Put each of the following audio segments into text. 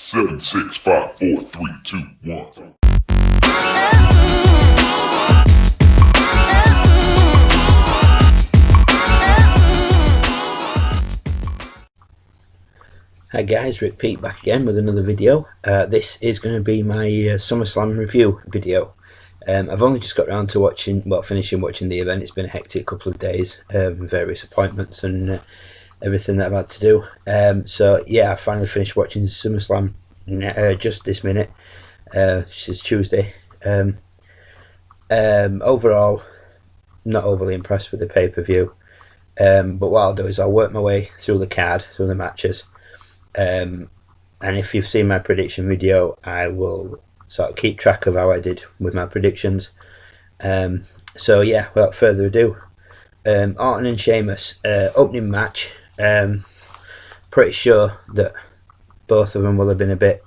7, 6, 5, 4, 3, 2, 1. Hi guys, Rick Pete back again with another video. This is going to be my Summerslam review video. I've only just got around to finishing watching the event. It's been a hectic couple of days, various appointments and everything that I've had to do. So yeah, I finally finished watching Summerslam just this minute, which is Tuesday. Overall, not overly impressed with the pay-per-view, but what I'll do is I'll work my way through the card, through the matches. And if you've seen my prediction video, I will sort of keep track of how I did with my predictions. So yeah, without further ado, Orton and Sheamus opening match. Pretty sure that both of them will have been a bit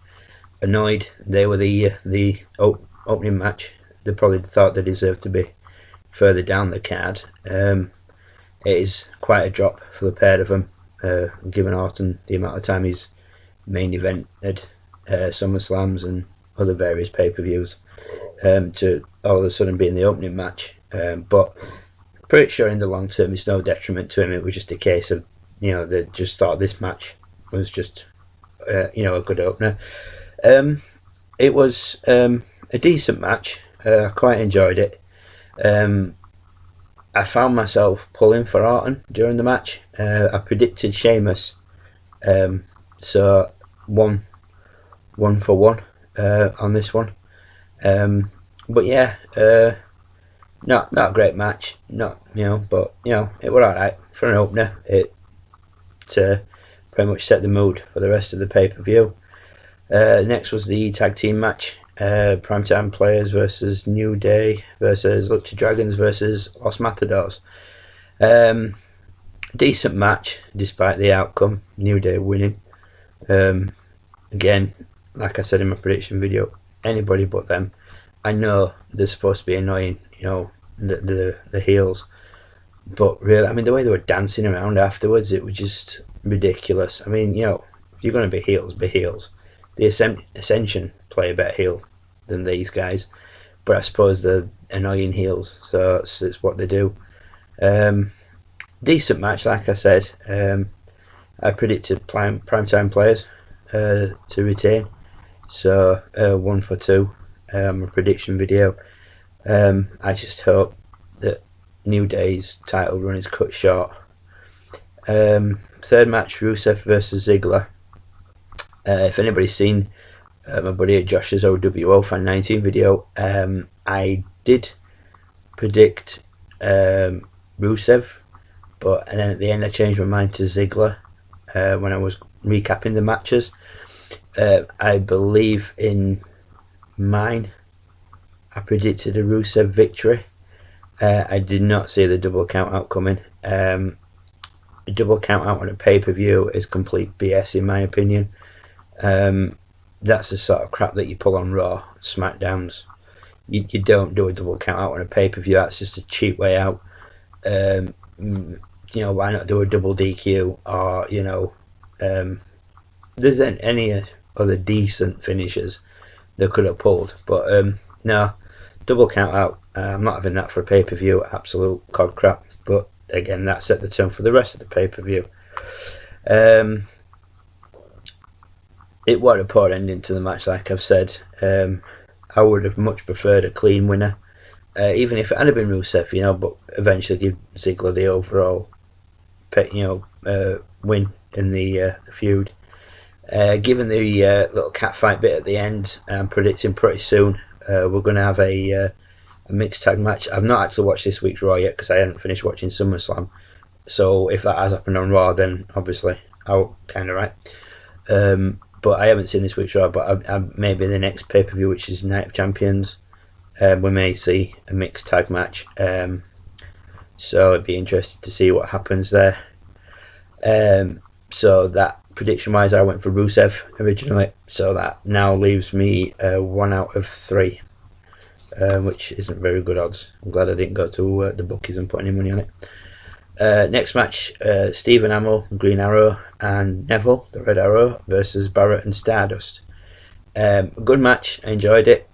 annoyed. They were the opening match. They probably thought they deserved to be further down the card. It is quite a drop for the pair of them. Given Orton the amount of time he's main evented SummerSlams and other various pay-per-views, to all of a sudden be in the opening match. But pretty sure in the long term it's no detriment to him. It was just a case of, they just thought this match was just a good opener. It was a decent match. I quite enjoyed it. I found myself pulling for Orton during the match. I predicted Sheamus, so one for one on this one. But yeah, not a great match. But it was alright for an opener. It pretty much set the mood for the rest of the pay-per-view. Next was the tag team match. Primetime Players versus New Day versus Lucha Dragons versus Los Matadors. Decent match despite the outcome. New Day winning. Again, like I said in my prediction video, anybody but them. I know they're supposed to be annoying, the heels, but really, the way they were dancing around afterwards, it was just ridiculous. If you're going to be heels, be heels. The Ascension play a better heel than these guys, but I suppose they're annoying heels, so it's what they do. Decent match, like I said. I predicted Primetime Players to retain, so 1 for 2. My prediction video. I just hope that New Day's title run is cut short. Third match, Rusev versus Ziggler. If anybody's seen my buddy Josh's OWO Fan 19 video, I did predict Rusev, but then at the end I changed my mind to Ziggler when I was recapping the matches. I believe in mine, I predicted a Rusev victory. I did not see the double count out coming. A double count out on a pay-per-view is complete BS in my opinion. That's the sort of crap that you pull on Raw, SmackDowns. You don't do a double count out on a pay-per-view. That's just a cheap way out. Why not do a double DQ, or there's any other decent finishers they could have pulled, but no, double count out. I'm not having that for a pay-per-view. Absolute cod crap. But again, that set the tone for the rest of the pay-per-view. It was a poor ending to the match, like I've said. I would have much preferred a clean winner, even if it had been Rusev, but eventually give Ziggler the overall win in the feud. Given the little catfight bit at the end, I'm predicting pretty soon we're going to have a mixed tag match. I've not actually watched this week's Raw yet because I hadn't finished watching SummerSlam. So if that has happened on Raw, then obviously I'm kind of right. But I haven't seen this week's Raw, but maybe the next pay-per-view, which is Night of Champions, we may see a mixed tag match. So it'd be interesting to see what happens there. So that prediction-wise, I went for Rusev originally. So that now leaves me 1 out of 3, which isn't very good odds. I'm glad I didn't go to the bookies and put any money on it. Next match, Stephen Amell, Green Arrow, and Neville, the Red Arrow, versus Barrett and Stardust. Good match. I enjoyed it.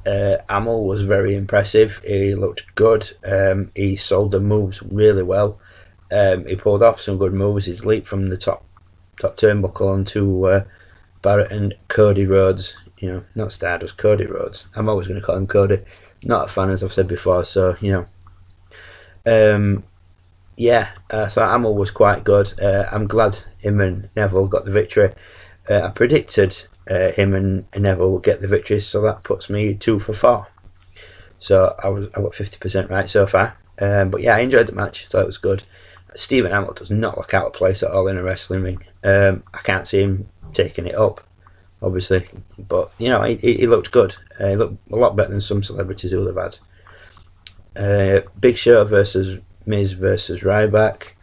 Amel was very impressive. He looked good. He sold the moves really well. He pulled off some good moves. His leap from the top turnbuckle onto Barrett and Cody Rhodes. You know, not Stardust, Cody Rhodes. I'm always going to call him Cody. Not a fan, as I've said before. So yeah. So Amel was quite good. I'm glad him and Neville got the victory. I predicted him and Neville would get the victory, so that puts me 2 for 4. So I got 50% right so far. But yeah, I enjoyed the match. Thought it was good. Stephen Amell does not look out of place at all in a wrestling ring. I can't see him taking it up, obviously, but he looked good. He looked a lot better than some celebrities who would have had. Big Show versus Miz versus Ryback.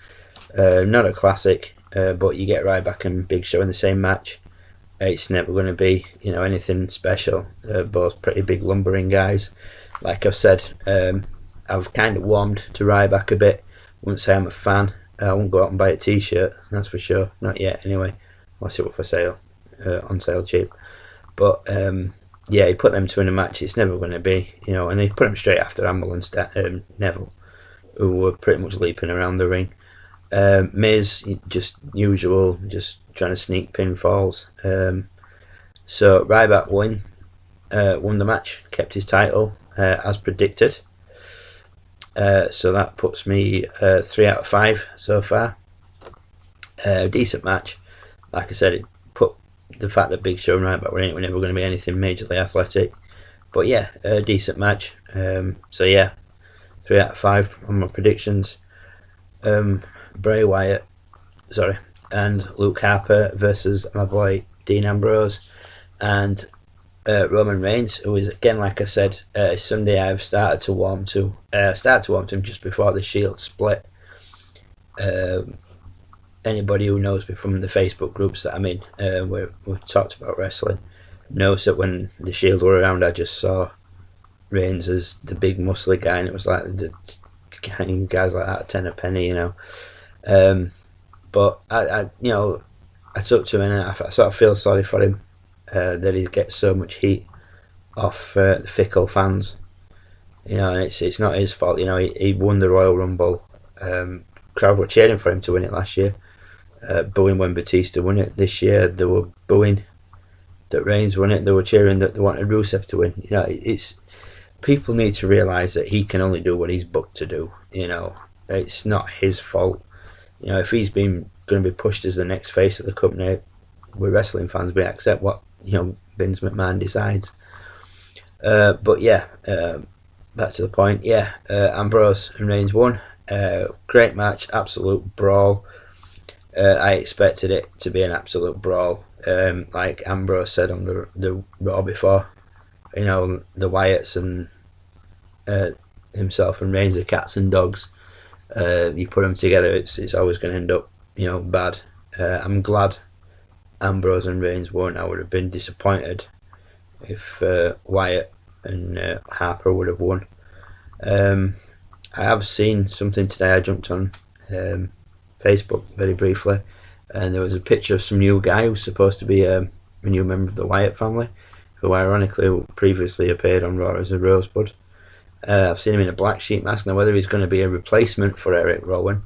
Not a classic, but you get Ryback and Big Show in the same match. It's never going to be anything special. Both pretty big lumbering guys. Like I've said, I've kind of warmed to Ryback a bit. Wouldn't say I'm a fan. I won't go out and buy a t-shirt, that's for sure. Not yet, anyway. Unless it were for sale, on sale cheap. But yeah, he put them two in a match. It's never going to be, and he put them straight after Amble and Neville, who were pretty much leaping around the ring. Miz, just usual, just trying to sneak pinfalls. So Ryback won the match, kept his title as predicted. So that puts me 3 out of 5 so far. Decent match. Like I said, it put the fact that Big Show and Ryback were in it were never going to be anything majorly athletic. But yeah, a decent match. So yeah, 3 out of 5 on my predictions. Bray Wyatt, and Luke Harper versus my boy Dean Ambrose and Roman Reigns, who is, again, like I said, Sunday I've started to warm to. Started to warm to him just before the Shield split. Anybody who knows me from the Facebook groups that I'm in, where we've talked about wrestling, knows that when the Shield were around, I just saw Reigns as the big muscly guy, and it was like the guys like that, 10 a penny, but I took to him and I sort of feel sorry for him. That he gets so much heat off the fickle fans. And it's not his fault. He won the Royal Rumble. Crowd were cheering for him to win it last year. Booing when Batista won it. This year they were booing that Reigns won it. They were cheering that they wanted Rusev to win. It's people need to realise that he can only do what he's booked to do. It's not his fault. If he's going to be pushed as the next face of the company, we're wrestling fans, we accept what Vince McMahon decides. But yeah, back to the point. Yeah, Ambrose and Reigns won. Great match, absolute brawl. I expected it to be an absolute brawl. Like Ambrose said on the Raw before, the Wyatts and himself and Reigns are cats and dogs. You put them together, it's always going to end up bad. I'm glad Ambrose and Reigns won. I would have been disappointed if Wyatt and Harper would have won. I have seen something today. I jumped on Facebook very briefly, and there was a picture of some new guy who's supposed to be a new member of the Wyatt family, who ironically previously appeared on Raw as a Rosebud. I've seen him in a black sheep mask. Now, whether he's going to be a replacement for Eric Rowan,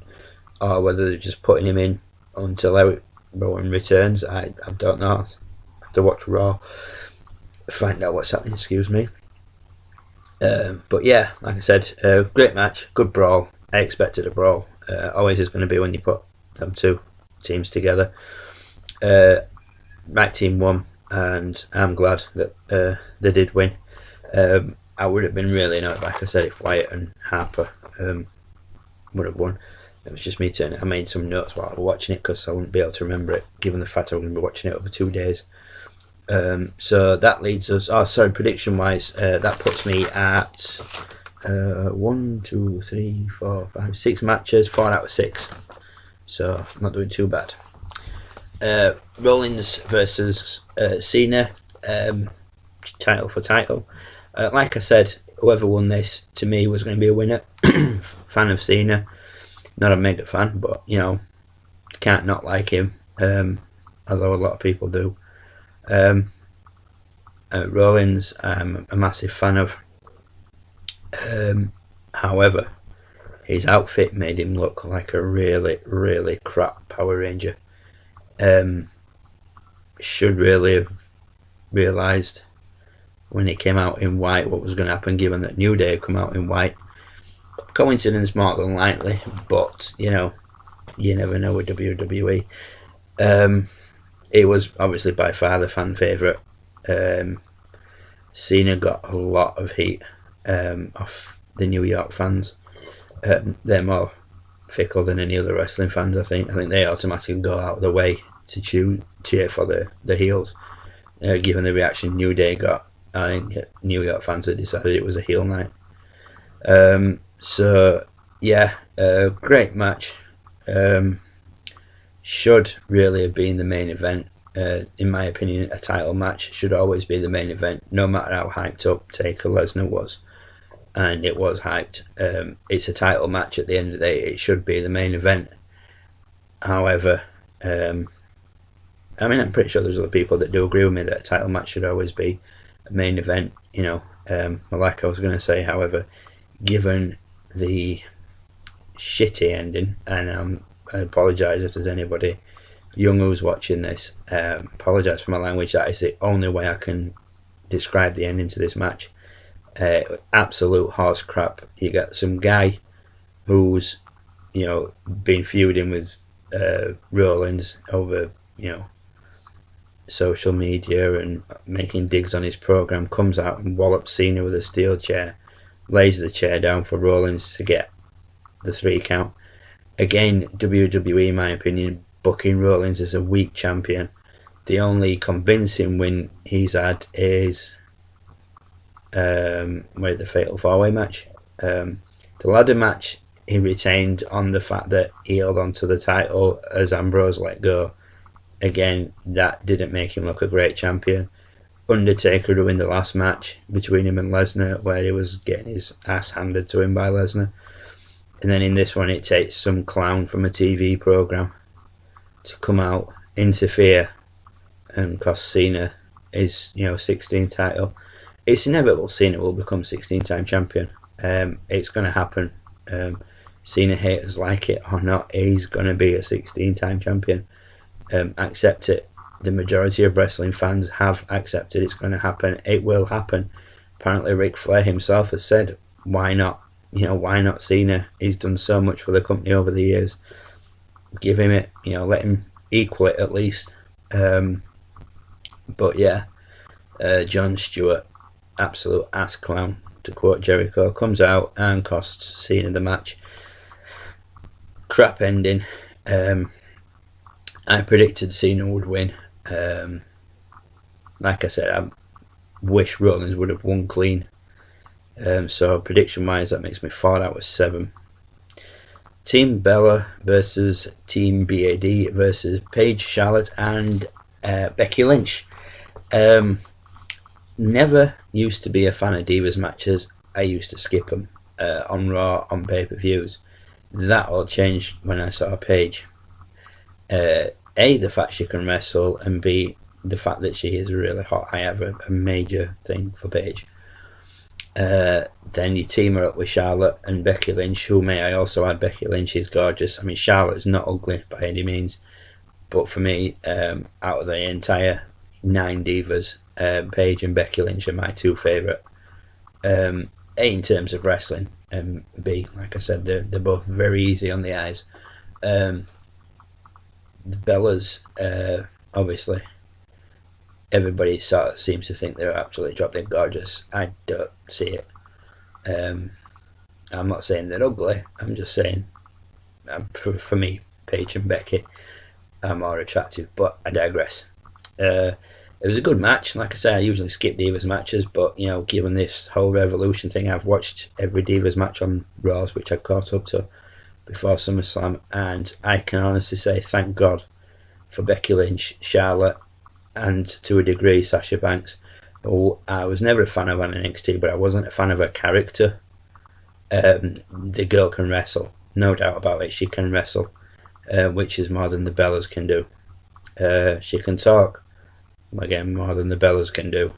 or whether they're just putting him in until Eric Rowan returns, I don't know. I have to watch Raw, find out what's happening, excuse me. But yeah, like I said, great match, good brawl. I expected a brawl. Always is going to be when you put them two teams together. My team won, and I'm glad that they did win. I would have been really annoyed, like I said, if Wyatt and Harper would have won. It was just me turning. I made some notes while I was watching it because I wouldn't be able to remember it, given the fact I was going to be watching it over 2 days. So that leads us. Prediction wise, that puts me at 1, 2, 3, 4, 5, 6 matches, 4 out of 6. So I'm not doing too bad. Rollins versus Cena, title for title. Like I said, whoever won this to me was going to be a winner. Fan of Cena. Not a mega fan, but can't not like him, although a lot of people do. Rollins, I'm a massive fan of. However, his outfit made him look like a really, really crap Power Ranger. Should really have realised when he came out in white what was going to happen, given that New Day had come out in white. Coincidence more than likely, but you never know with WWE. It was obviously by far the fan favourite. Cena got a lot of heat off the New York fans. They're more fickle than any other wrestling fans, I think. I think they automatically go out of the way to cheer for the heels. Given the reaction New Day got, I think New York fans had decided it was a heel night. So, yeah, great match. Should really have been the main event. In my opinion, a title match should always be the main event, no matter how hyped up Taker Lesnar was. And it was hyped. It's a title match at the end of the day. It should be the main event. However, I'm pretty sure there's other people that do agree with me that a title match should always be a main event. Like I was going to say, however, given the shitty ending, and I apologise if there's anybody young who's watching this, apologise for my language, that is the only way I can describe the ending to this match. Absolute horse crap. You got some guy who's been feuding with Rollins over social media and making digs on his program, comes out and wallops Cena with a steel chair, lays the chair down for Rollins to get the 3 count. Again, WWE, in my opinion, booking Rollins as a weak champion. The only convincing win he's had is with the Fatal 4-Way match. The ladder match he retained on the fact that he held on to the title as Ambrose let go. Again, that didn't make him look a great champion. Undertaker ruined the last match between him and Lesnar, where he was getting his ass handed to him by Lesnar. And then in this one, it takes some clown from a TV program to come out, interfere, and cost Cena his 16th title. It's inevitable Cena will become 16-time champion. It's going to happen. Cena haters like it or not, he's going to be a 16-time champion. Accept it. The majority of wrestling fans have accepted it's going to happen. It will happen. Apparently Ric Flair himself has said, why not? Why not Cena? He's done so much for the company over the years. Give him it, let him equal it at least. But yeah, Jon Stewart, absolute ass clown, to quote Jericho, comes out and costs Cena the match. Crap ending. I predicted Cena would win. Like I said, I wish Rollins would have won clean. So prediction wise, that makes me 4 out of 7. Team Bella versus Team BAD versus Paige, Charlotte and Becky Lynch. Never used to be a fan of Divas matches. I used to skip them on Raw, on pay-per-views. That all changed when I saw Paige. A, the fact she can wrestle, and B, the fact that she is really hot. I have a major thing for Paige. Then you team her up with Charlotte and Becky Lynch, who may I also add, Becky Lynch is gorgeous. I mean, Charlotte is not ugly by any means, but for me, out of the entire 9 divas, Paige and Becky Lynch are my 2 favourite. A, in terms of wrestling, and B, like I said, they're both very easy on the eyes. The Bellas, obviously, everybody sort of seems to think they're absolutely drop dead gorgeous. I don't see it. I'm not saying they're ugly. I'm just saying, for me, Paige and Becky are more attractive. But I digress. It was a good match. Like I say, I usually skip Divas matches, but given this whole Revolution thing, I've watched every Divas match on Raws, which I caught up to before SummerSlam, and I can honestly say thank God for Becky Lynch, Charlotte, and to a degree Sasha Banks. Oh, I was never a fan of her in NXT, but I wasn't a fan of her character. The girl can wrestle, no doubt about it. She can wrestle, which is more than the Bellas can do. She can talk, again, more than the Bellas can do.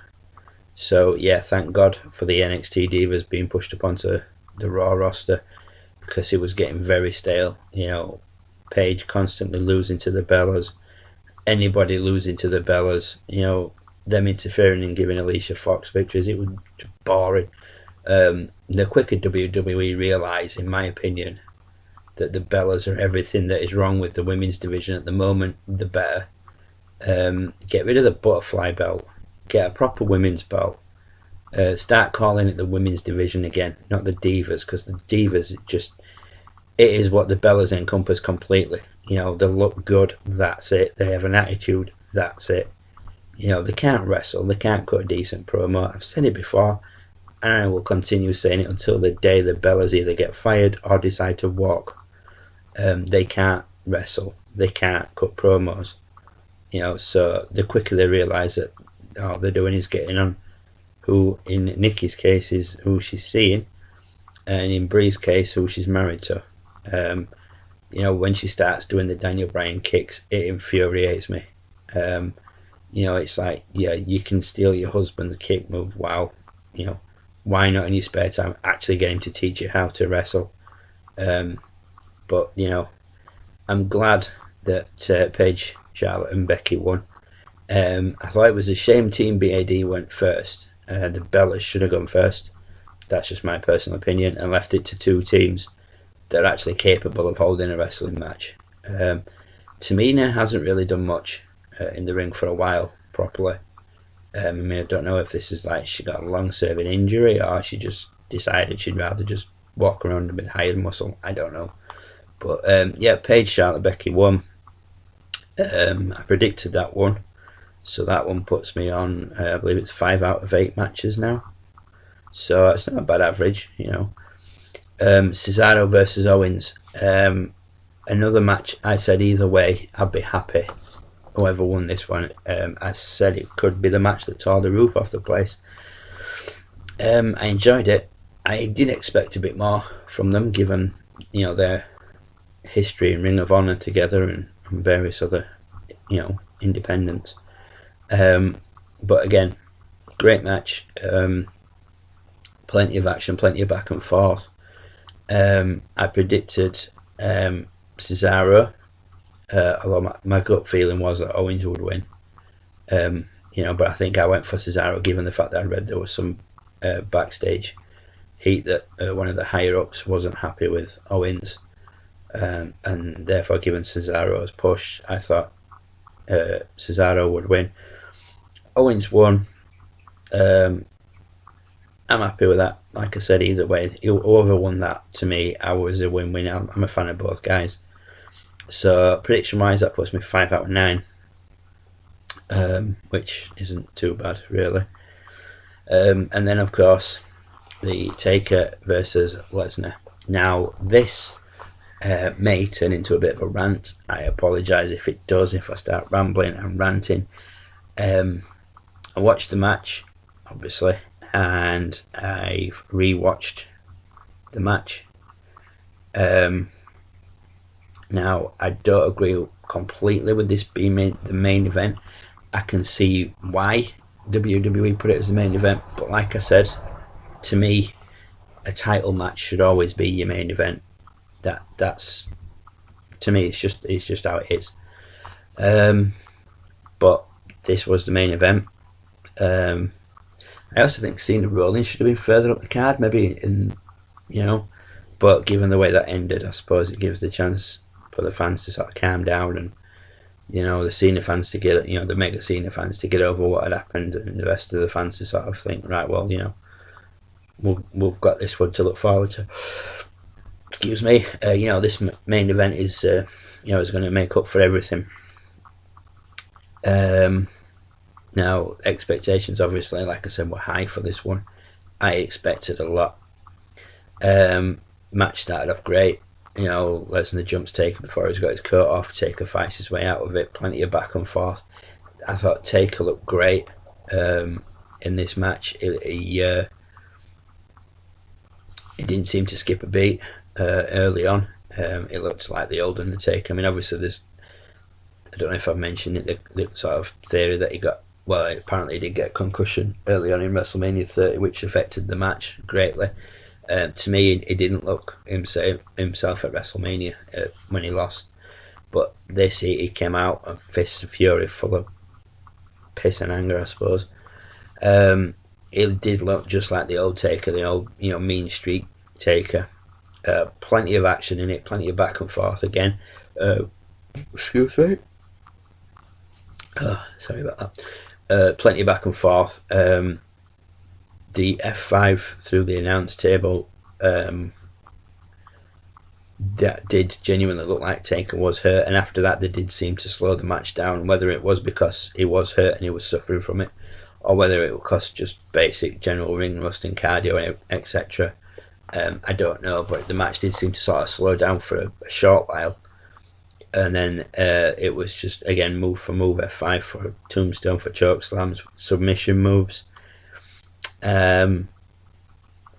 So yeah, thank God for the NXT divas being pushed up onto the Raw roster, because it was getting very stale. Paige constantly losing to the Bellas, anybody losing to the Bellas, them interfering and giving Alicia Fox victories. It was boring. The quicker WWE realise, in my opinion, that the Bellas are everything that is wrong with the women's division at the moment, the better. Get rid of the butterfly belt, get a proper women's belt, start calling it the women's division again, not the divas, because the divas it is what the Bellas encompass completely. They look good, that's it. They have an attitude, that's it. They can't wrestle, they can't cut a decent promo. I've said it before, and I will continue saying it until the day the Bellas either get fired or decide to walk. They can't wrestle, they can't cut promos. So the quicker they realise that all they're doing is getting on who, in Nikki's case, is who she's seeing, and in Brie's case, who she's married to. When she starts doing the Daniel Bryan kicks, it infuriates me. It's like, yeah, you can steal your husband's kick move. Wow. Why not in your spare time actually get him to teach you how to wrestle? But I'm glad that Paige, Charlotte, and Becky won. I thought it was a shame Team BAD went first. The Bellas should have gone first. That's just my personal opinion, and left it to two teams that are actually capable of holding a wrestling match. Tamina hasn't really done much in the ring for a while properly. I don't know if this is like she got a long-serving injury, or she just decided she'd rather just walk around with hired muscle. I don't know. But Paige, Charlotte, Becky won. I predicted that one. So that one puts me on, I believe it's 5 out of 8 matches now. So it's not a bad average, Cesaro versus Owens. Another match, I said either way, I'd be happy. Whoever won this one, I said it could be the match that tore the roof off the place. I enjoyed it. I did expect a bit more from them, given, their history in Ring of Honor together and various other, independents. But again, great match. Plenty of action, plenty of back and forth. I predicted Cesaro, although my gut feeling was that Owens would win. But I think I went for Cesaro, given the fact that I read there was some backstage heat that one of the higher ups wasn't happy with Owens, and therefore, given Cesaro's push, I thought Cesaro would win. Owens won. I'm happy with that. Like I said, either way, whoever won that, to me, I was a win-win. I'm a fan of both guys. So prediction-wise, that puts me 5 out of 9, which isn't too bad, really. And then, of course, the Taker versus Lesnar. Now, this may turn into a bit of a rant. I apologise if it does, if I start rambling and ranting. I watched the match, obviously, and I've rewatched the match. Now, I don't agree completely with this being the main event. I can see why WWE put it as the main event, but like I said, to me, a title match should always be your main event. That's to me, it's just how it is. But this was the main event. I also think Cena Rollins should have been further up the card, maybe but given the way that ended, I suppose it gives the chance for the fans to sort of calm down, and the Cena fans to get, the mega Cena fans to get over what had happened, and the rest of the fans to sort of think, right, well, we've got this one to look forward to. Excuse me. This main event is is going to make up for everything. Now, expectations, obviously, like I said, were high for this one. I expected a lot. Match started off great. Lesnar jumps Taker before he's got his coat off. Taker fights his way out of it. Plenty of back and forth. I thought Taker looked great in this match. He didn't seem to skip a beat early on. It looked like the old Undertaker. I mean, obviously, I don't know if I've mentioned it, the sort of theory that he got well, apparently he did get a concussion early on in WrestleMania 30, which affected the match greatly. To me, he didn't look himself at WrestleMania when he lost. But this, he came out and fists of fury, full of piss and anger, I suppose. It did look just like the old Taker, the old, mean streak Taker. Plenty of action in it, plenty of back and forth again. Excuse me. Sorry about that. Plenty of back and forth. The F5 through the announce table, that did genuinely look like Taker was hurt, and after that they did seem to slow the match down, whether it was because he was hurt and he was suffering from it, or whether it was just basic general ring rust and cardio, etc. I don't know, but the match did seem to sort of slow down for a short while, and then it was just again move for move, F5 for tombstone, for choke slams, submission moves, and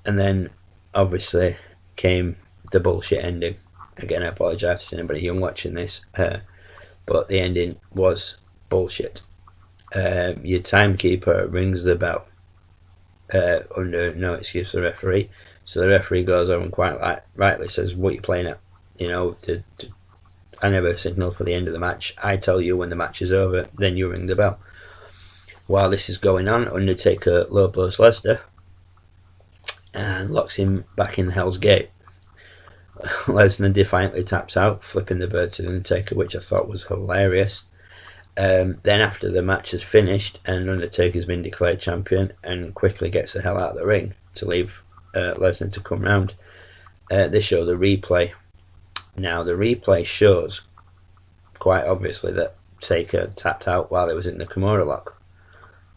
then obviously came the bullshit ending. Again, I apologise to anybody young watching this, but the ending was bullshit. Your timekeeper rings the bell under no excuse for the referee, so the referee goes over and quite rightly says, "What are you playing at? I never signalled for the end of the match. I tell you when the match is over, then you ring the bell." While this is going on, Undertaker low blows Lesnar and locks him back in Hell's Gate. Lesnar defiantly taps out, flipping the bird to the Undertaker, which I thought was hilarious. Then after the match is finished and Undertaker's been declared champion and quickly gets the hell out of the ring to leave Lesnar to come round, they show the replay. Now the replay shows quite obviously that Taker tapped out while he was in the Kimura lock.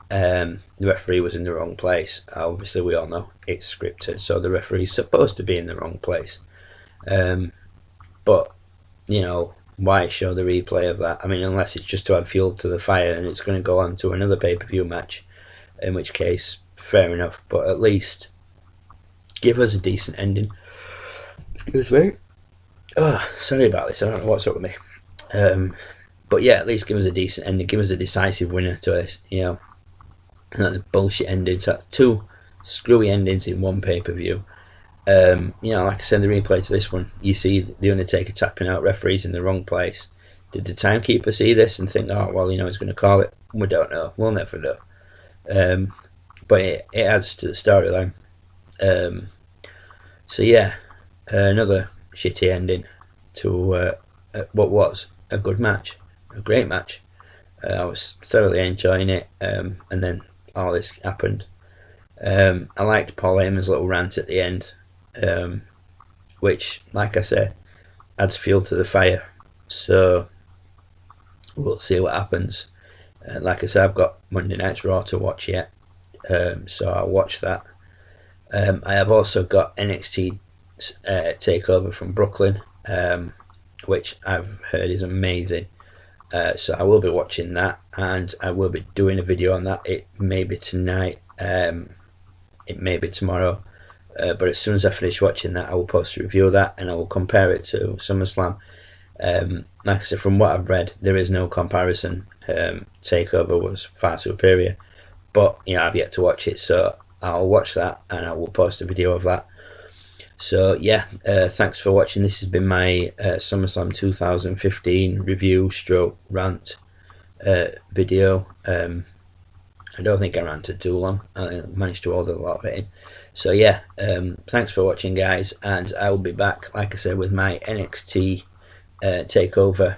The referee was in the wrong place. Obviously we all know it's scripted, so the referee's supposed to be in the wrong place. But why show the replay of that? I mean, unless it's just to add fuel to the fire and it's going to go on to another pay-per-view match, in which case fair enough, but at least give us a decent ending. Excuse me. Sorry about this, I don't know what's up with me. But yeah, at least give us a decent ending, give us a decisive winner to this, not the bullshit endings. That's two screwy endings in one pay-per-view. Like I said, the replay to this one, you see the Undertaker tapping out, referees in the wrong place. Did the timekeeper see this and think, oh, well, he's going to call it? We don't know. We'll never know. But it adds to the storyline. So yeah, another shitty ending to what was a good match, a great match. I was thoroughly enjoying it, and then all this happened. I liked Paul Heyman's little rant at the end, which, like I said, adds fuel to the fire. So we'll see what happens. Like I said, I've got Monday Night's Raw to watch yet, so I'll watch that. I have also got NXT Takeover from Brooklyn, which I've heard is amazing. So I will be watching that, and I will be doing a video on that. It may be tonight, it may be tomorrow, but as soon as I finish watching that, I will post a review of that, and I will compare it to SummerSlam. Like I said, from what I've read, there is no comparison. Takeover was far superior, but I've yet to watch it, so I'll watch that and I will post a video of that. So yeah, thanks for watching. This has been my SummerSlam 2015 review stroke rant video. I don't think I ranted too long. I managed to hold a lot of it in. So yeah, thanks for watching, guys, and I will be back, like I said, with my NXT Takeover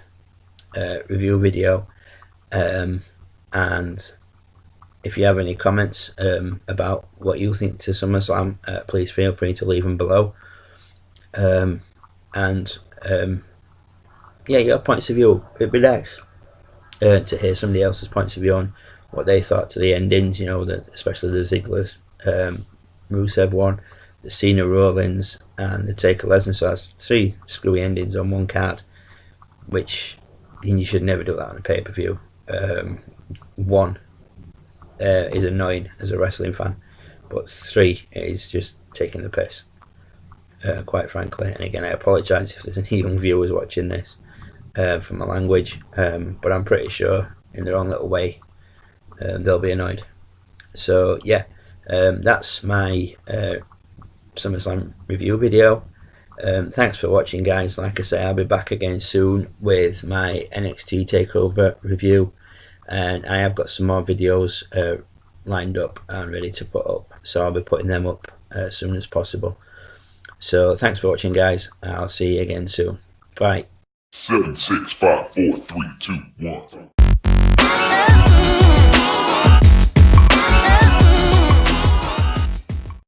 review video. And if you have any comments about what you think to SummerSlam, please feel free to leave them below. Yeah, your points of view, it'd be nice to hear somebody else's points of view on what they thought to the endings, especially the Ziggler, Rusev one, the Cena Rollins, and the Taker Lesnar. So that's 3 screwy endings on one card, which you should never do that on a pay-per-view. One is annoying as a wrestling fan, but 3 is just taking the piss, quite frankly. And again, I apologise if there's any young viewers watching this for my language, but I'm pretty sure in their own little way they'll be annoyed. So yeah, that's my SummerSlam review video. Thanks for watching, guys. Like I say, I'll be back again soon with my NXT Takeover review, and I have got some more videos lined up and ready to put up, so I'll be putting them up as soon as possible. So thanks for watching, guys. I'll see you again soon. Bye. 7, 6, 5, 4, 3, 2, 1.